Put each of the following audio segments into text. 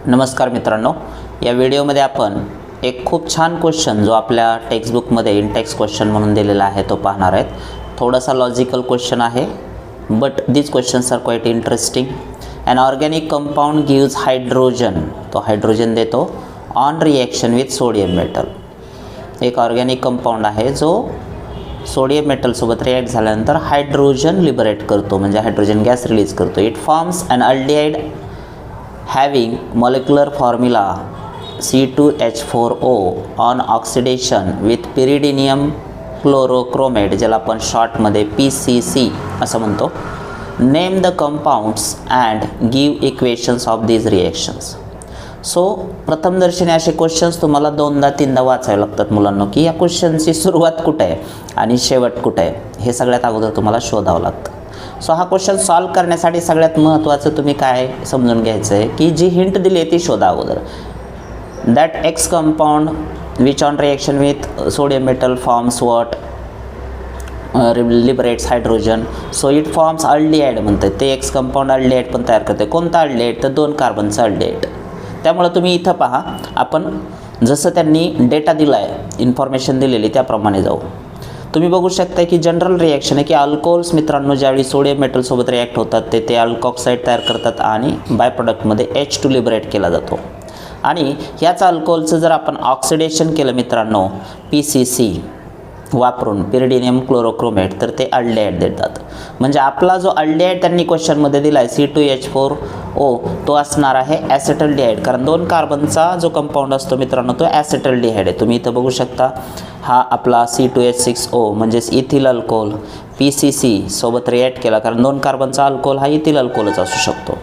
नमस्कार मित्रांनो, या व्हिडिओमध्ये आपण एक खूप छान क्वेश्चन जो आपल्या टेक्स्टबुकमध्ये इंटेक्स क्वेश्चन म्हणून दिलेला आहे तो पाहणार आहेत. थोडासा लॉजिकल क्वेश्चन आहे, but these questions are quite interesting. An organic compound gives hydrogen, तो हायड्रोजन देतो on reaction with sodium metal. एक ऑर्गॅनिक कंपाऊंड आहे जो सोडियम मेटलसोबत रिॲक्ट झाल्यानंतर हायड्रोजन लिबरेट करतो, म्हणजे हायड्रोजन गॅस रिलीज करतो. It forms an aldehyde having molecular formula C2H4O on oxidation with pyridinium chlorochromate, ज्याला आपण शॉर्टमध्ये PCC असं म्हणतो. Name the compounds and give equations of these reactions. So प्रथमदर्शनी असे क्वेश्चन्स तुम्हाला दोनदा तीनदा वाचावे लागतात मुलांनो, की या क्वेश्चनची सुरुवात कुठे आहे आणि शेवट कुठे आहे हे सगळ्यात अगोदर तुम्हाला शोधावं लागतं. सो हा क्वेश्चन सॉल्व करण्यासाठी सगळ्यात महत्त्वाचं तुम्ही काय समजून घ्यायचं आहे की जी हिंट दिली आहे ती शोधा अगोदर. That x compound which on reaction with sodium metal forms what liberates hydrogen. So it forms aldehyde म्हणतात, ते एक्स कंपाऊंड अल्डिहाइड पण तयार करते. कोणता अल्डिहाइड? तर 2 कार्बनचा अल्डिहाइड. त्यामुळे तुम्ही इथं पहा, आपण जसं त्यांनी डेटा दिला आहे, इन्फॉर्मेशन दिलेली त्याप्रमाणे जाऊ. तुम्ही बघू शकता की जनरल रिॲक्शन आहे की अल्कोहोल्स मित्रांनो ज्यावेळी सोडियम मेटलसोबत रिॲक्ट होतात ते अल्कोक्साईड तयार करतात आणि बाय प्रोडक्टमध्ये H2 लिबरेट केला जातो. आणि ह्याच अल्कोहोलचं जर आपण ऑक्सिडेशन केलं मित्रांनो PCC वापरून, पिरिडिनियम क्लोरोक्रोमेट, तर ते अल्डिहाइड देतात. म्हणजे आपला जो अल्डिहाइड त्यांनी क्वेश्चनमध्ये दिला आहे C2H4O तो असणार आहे ॲसेटल्डिहाइड, कारण 2 कार्बनचा जो कंपाऊंड असतो मित्रांनो तो ॲसेटल्डिहाइड आहे. तुम्ही इथं बघू शकता हा आपला C2H6O म्हणजेच इथिल अल्कोहोल PCC सोबत रिॲक्ट केला, कारण 2 कार्बनचा अल्कोहोल हा इथिल अल्कोहोलच असू शकतो.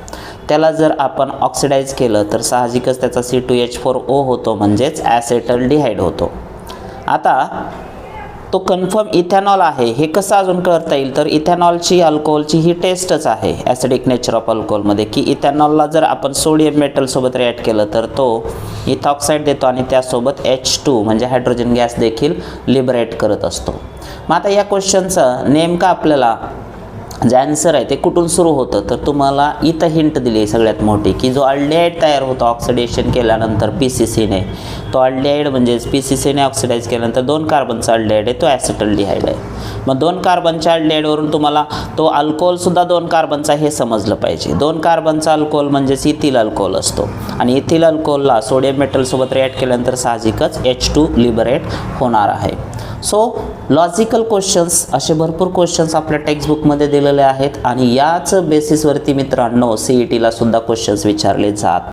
त्याला जर आपण ऑक्सिडाईज केलं तर साहजिकच त्याचा C2H4O होतो, म्हणजेच ॲसेटल्डिहाइड होतो. आता तो कन्फर्म इथॅनॉल आहे हे कसं अजून करता येईल? तर इथॅनॉलची अल्कोहोलची ही टेस्टच आहे ॲसिडिक नेचर ऑफ अल्कोहोलमध्ये, की इथॅनॉलला जर आपण सोडियम मेटलसोबत रिॲक्ट केलं तर तो इथॉक्साईड देतो आणि त्यासोबत H2 म्हणजे हायड्रोजन गॅस देखील लिबरेट करत असतो. मग आता या क्वेश्चनचं नेमकं आपल्याला जे आन्सर आहे ते कुठून सुरू होतं, तर तुम्हाला इथं हिंट दिली आहे सगळ्यात मोठी, की जो अल्डिहाइड तयार होतो ऑक्सिडेशन केल्यानंतर PCCने, तो अल्डिहाइड म्हणजेच PCCने ऑक्सिडाईज केल्यानंतर 2 कार्बनचा अल्डिहाइड आहे तो ॲसेटल्डिहाइड आहे. मग 2 कार्बनच्या अल्डिहाइडवरून तुम्हाला तो अल्कोहोलसुद्धा 2 कार्बनचा हे समजलं पाहिजे. 2 कार्बनचा अल्कोहोल म्हणजेच इथिल अल्कोहोल असतो आणि इथिल अल्कोहोलला सोडियम मेटलसोबत रिॲक्ट केल्यानंतर साहजिकच H2 लिबरेट होणार आहे. सो लॉजिकल क्वेश्चन्स असे भरपूर क्वेश्चन्स आपल्या टेक्स्टबुकमध्ये दिलेले आहेत आणि याच बेसिसवरती मित्रांनो CETला सुद्धा क्वेश्चन्स विचारले जातात.